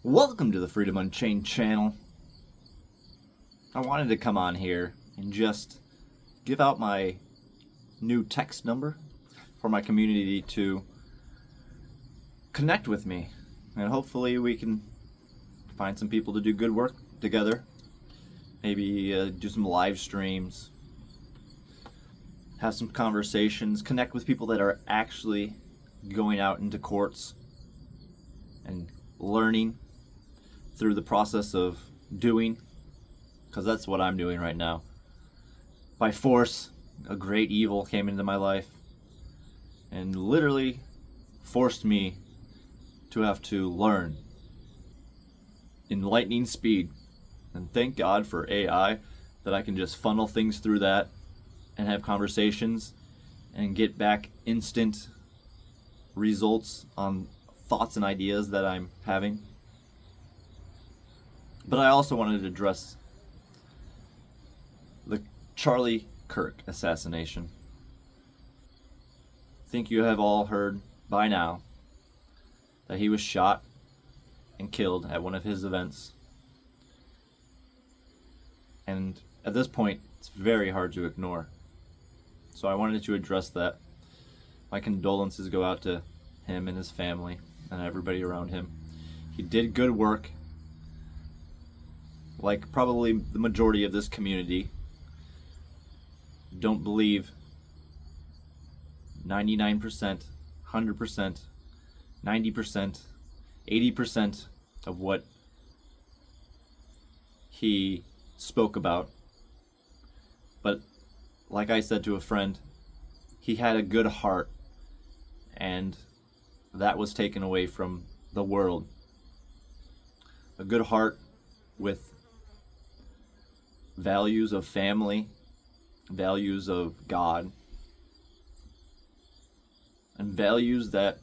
Welcome to the Freedom Unchained channel. I wanted to come on here and just give out my new text number for my community to connect with me, and hopefully we can find some people to do good work together. Maybe do some live streams, have some conversations, connect with people that are actually going out into courts and learning through the process of doing, because that's what I'm doing right now. By force, a great evil came into my life and literally forced me to have to learn in lightning speed. And thank God for AI, that I can just funnel things through that and have conversations and get back instant results on thoughts and ideas that I'm having. But I also wanted to address the Charlie Kirk assassination. I think you have all heard by now that he was shot and killed at one of his events. And at this point, it's very hard to ignore. So I wanted to address that. My condolences go out to him and his family and everybody around him. He did good work, like probably the majority of this community. Don't believe 99%, 100%, 90%, 80% of what he spoke about. But like I said to a friend, he had a good heart, and that was taken away from the world. A good heart with values of family, values of God, and values that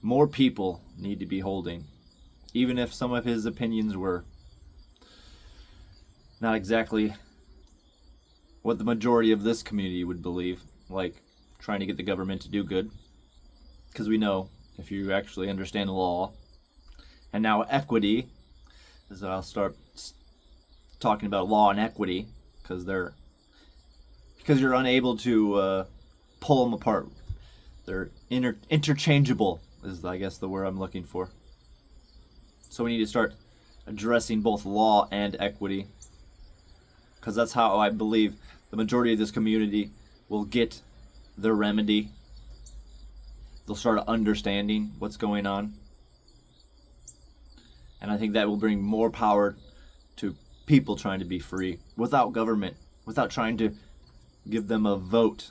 more people need to be holding, even if some of his opinions were not exactly what the majority of this community would believe, like trying to get the government to do good. Because we know, if you actually understand the law, and now equity, as I'll start talking about law and equity, because you're unable to pull them apart. They're interchangeable, is I guess the word I'm looking for. So we need to start addressing both law and equity, because that's how I believe the majority of this community will get their remedy. They'll start understanding what's going on, and I think that will bring more power to people trying to be free without government, without trying to give them a vote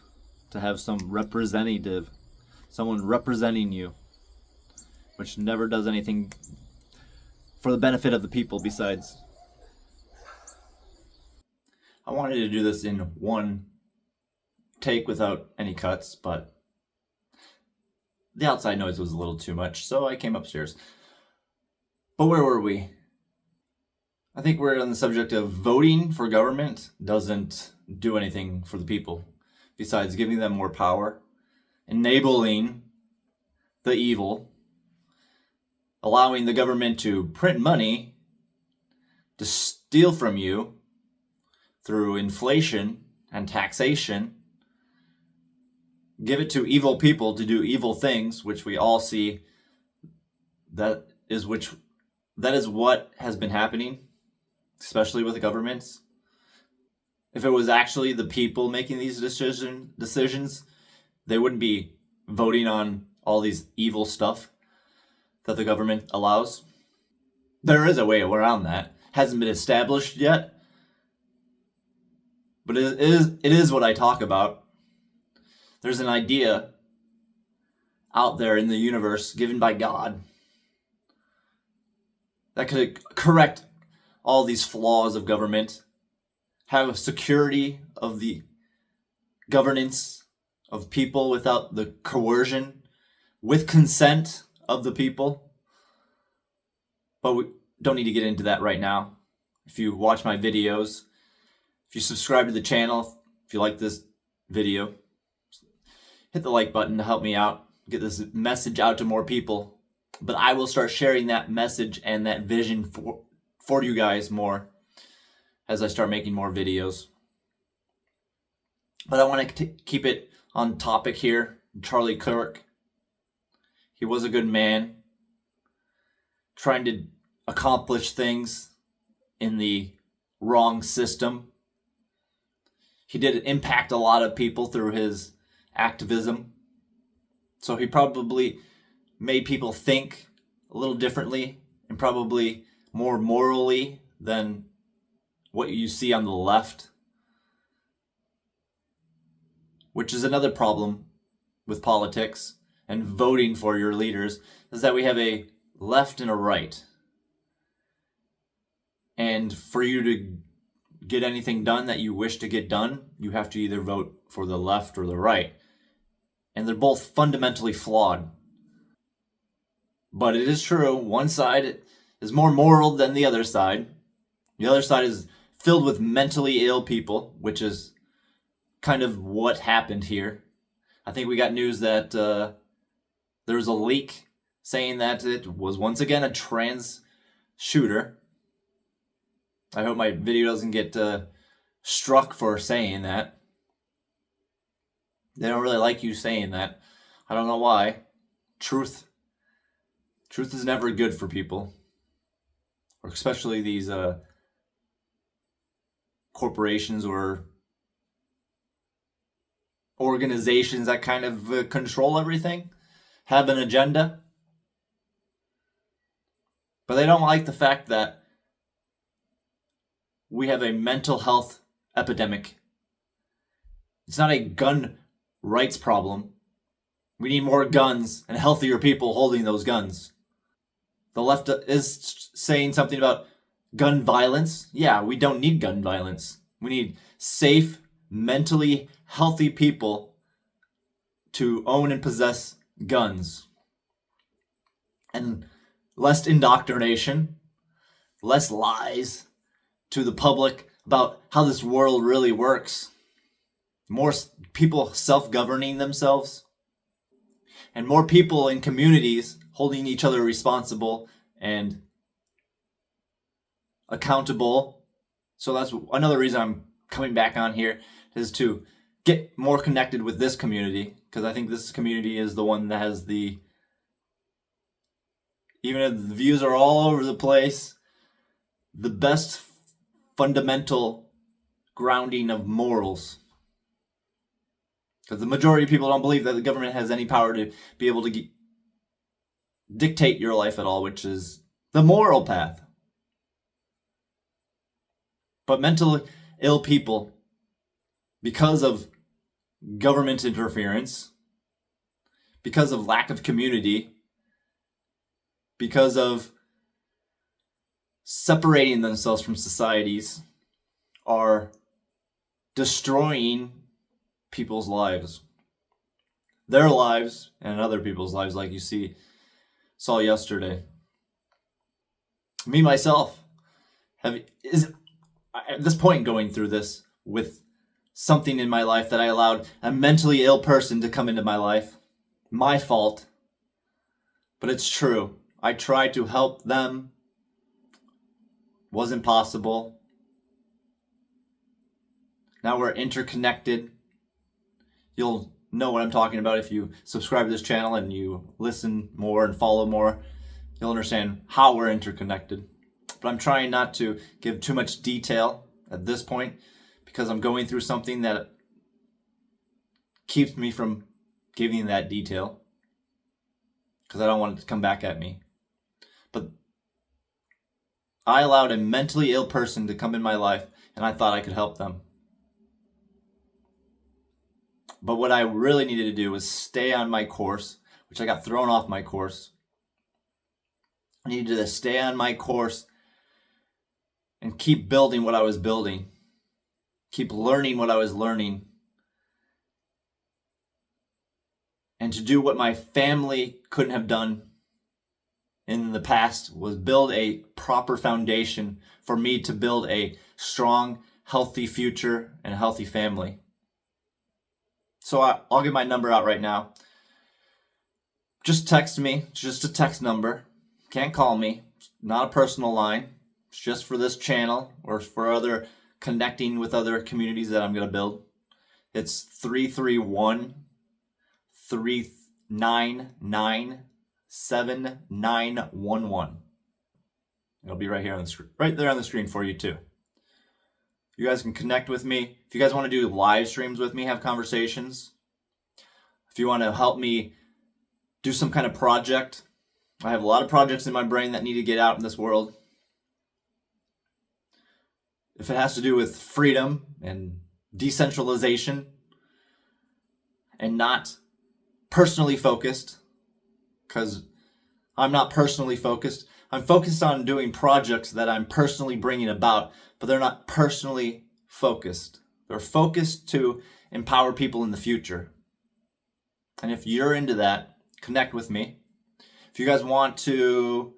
to have some representative, someone representing you, which never does anything for the benefit of the people. Besides, I wanted to do this in one take without any cuts, but the outside noise was a little too much, so I came upstairs. But where were we? I think we're on the subject of voting for government doesn't do anything for the people besides giving them more power, enabling the evil, allowing the government to print money to steal from you through inflation and taxation, give it to evil people to do evil things, which we all see that is what has been happening, especially with the governments. If it was actually the people making these decisions, they wouldn't be voting on all these evil stuff that the government allows. There is a way around that. Hasn't been established yet, but it is what I talk about. There's an idea out there in the universe given by God that could correct all these flaws of government, have security of the governance of people without the coercion, with consent of the people. But we don't need to get into that right now. If you watch my videos, if you subscribe to the channel, if you like this video, hit the like button to help me out, get this message out to more people. But I will start sharing that message and that vision for you guys more as I start making more videos. But I want to keep it on topic here. Charlie Kirk. He was a good man, trying to accomplish things in the wrong system. He did impact a lot of people through his activism. So he probably made people think a little differently and probably more morally than what you see on the left, which is another problem with politics and voting for your leaders, is that we have a left and a right. And for you to get anything done that you wish to get done, you have to either vote for the left or the right. And they're both fundamentally flawed. But it is true, one side is more moral than the other side. The other side is filled with mentally ill people, which is kind of what happened here. I think we got news that there was a leak saying that it was once again a trans shooter. I hope my video doesn't get struck for saying that. They don't really like you saying that. I don't know why. Truth is never good for people, or especially these corporations or organizations that kind of control everything, have an agenda. But they don't like the fact that we have a mental health epidemic. It's not a gun rights problem. We need more guns and healthier people holding those guns. The left is saying something about gun violence. Yeah, we don't need gun violence. We need safe, mentally healthy people to own and possess guns. And less indoctrination, less lies to the public about how this world really works. More people self-governing themselves. And more people in communities holding each other responsible and accountable. So that's another reason I'm coming back on here, is to get more connected with this community, because I think this community is the one that has the, even if the views are all over the place, the best fundamental grounding of morals. Because the majority of people don't believe that the government has any power to be able to dictate your life at all, which is the moral path. But mentally ill people, because of government interference, because of lack of community, because of separating themselves from societies, are destroying people's lives. Their lives and other people's lives, like you saw yesterday. Me, myself, is at this point going through this with something in my life that I allowed a mentally ill person to come into my life. My fault. But it's true. I tried to help them. Wasn't possible. Now we're interconnected. You'll know what I'm talking about if you subscribe to this channel and you listen more and follow more. You'll understand how we're interconnected. But I'm trying not to give too much detail at this point, because I'm going through something that keeps me from giving that detail, because I don't want it to come back at me. But I allowed a mentally ill person to come in my life, and I thought I could help them. But what I really needed to do was stay on my course, which I got thrown off my course. I needed to stay on my course and keep building what I was building. Keep learning what I was learning. And to do what my family couldn't have done in the past, was build a proper foundation for me to build a strong, healthy future and a healthy family. So I'll get my number out right now. just text me. It's just a text number. Can't call me. It's not a personal line. It's just for this channel or for other connecting with other communities that I'm going to build. It's 331-399-7911. It'll be right here on the screen, right there on the screen for you too. You guys can connect with me. If you guys want to do live streams with me, have conversations. If you want to help me do some kind of project, I have a lot of projects in my brain that need to get out in this world. If it has to do with freedom and decentralization and not personally focused, because I'm not personally focused. I'm focused on doing projects that I'm personally bringing about, but they're not personally focused. They're focused to empower people in the future. And if you're into that, connect with me. If you guys want to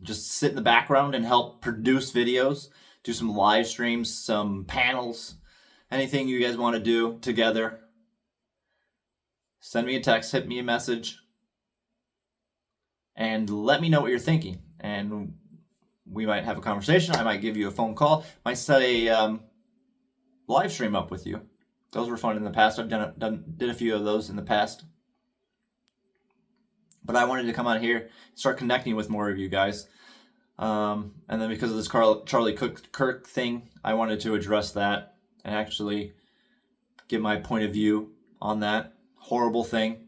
just sit in the background and help produce videos, do some live streams, some panels, anything you guys want to do together, send me a text, hit me a message, and let me know what you're thinking. And we might have a conversation. I might give you a phone call. Might set a live stream up with you. Those were fun in the past. I've did a few of those in the past. But I wanted to come out here and start connecting with more of you guys. And then because of this Charlie Kirk thing, I wanted to address that and actually give my point of view on that horrible thing.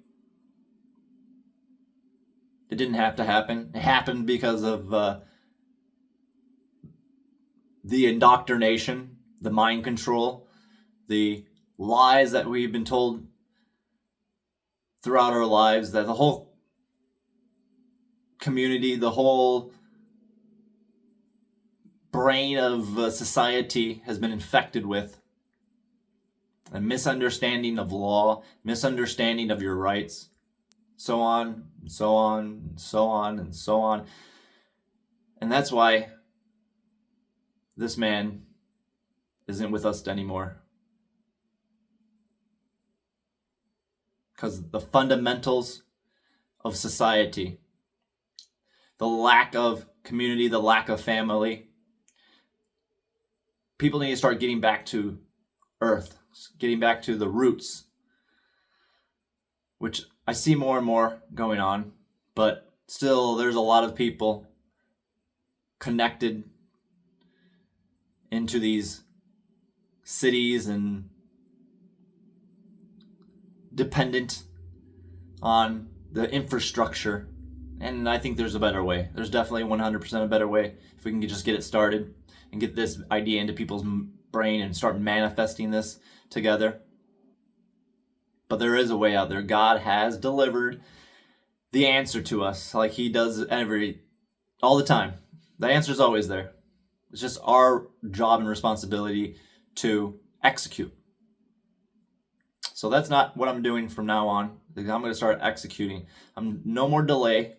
It didn't have to happen. It happened because of the indoctrination, the mind control, the lies that we've been told throughout our lives, that the whole community, the whole brain of society has been infected with. A misunderstanding of law, misunderstanding of your rights, so on, and so on, and so on, and so on. And that's why this man isn't with us anymore. Because the fundamentals of society, the lack of community, the lack of family, people need to start getting back to earth, getting back to the roots, which I see more and more going on, but still there's a lot of people connected into these cities and dependent on the infrastructure. And I think there's a better way. There's definitely 100% a better way if we can just get it started and get this idea into people's brain and start manifesting this together. But there is a way out there. God has delivered the answer to us, like he does all the time. The answer is always there. It's just our job and responsibility to execute. So that's not what I'm doing from now on. I'm going to start executing. I'm no more delay.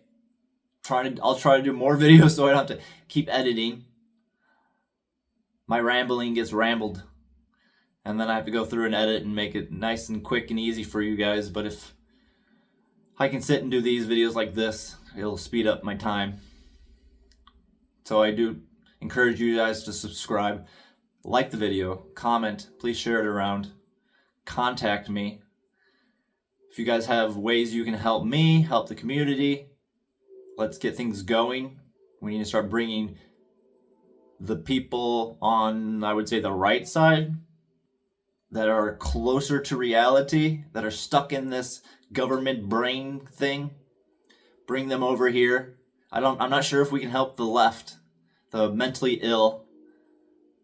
I'll try to do more videos so I don't have to keep editing. My rambling gets rambled, and then I have to go through and edit and make it nice and quick and easy for you guys. But if I can sit and do these videos like this, it'll speed up my time. So I do encourage you guys to subscribe, like the video, comment, please share it around, contact me. If you guys have ways you can help me, help the community, let's get things going. We need to start bringing the people on, I would say, the right side, that are closer to reality, that are stuck in this government brain thing. Bring them over here. I'm not sure if we can help the left, the mentally ill,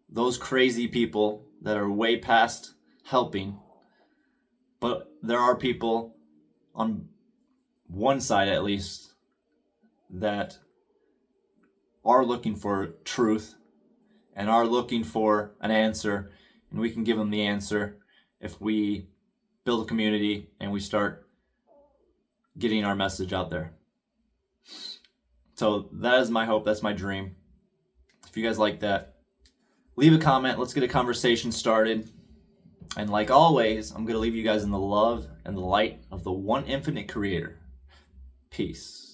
those crazy people that are way past helping. But there are people on one side, at least, that are looking for truth and are looking for an answer, and we can give them the answer if we build a community and we start getting our message out there. So that is my hope. That's my dream. If you guys like that, leave a comment. Let's get a conversation started. And like always, I'm going to leave you guys in the love and the light of the one infinite creator. Peace.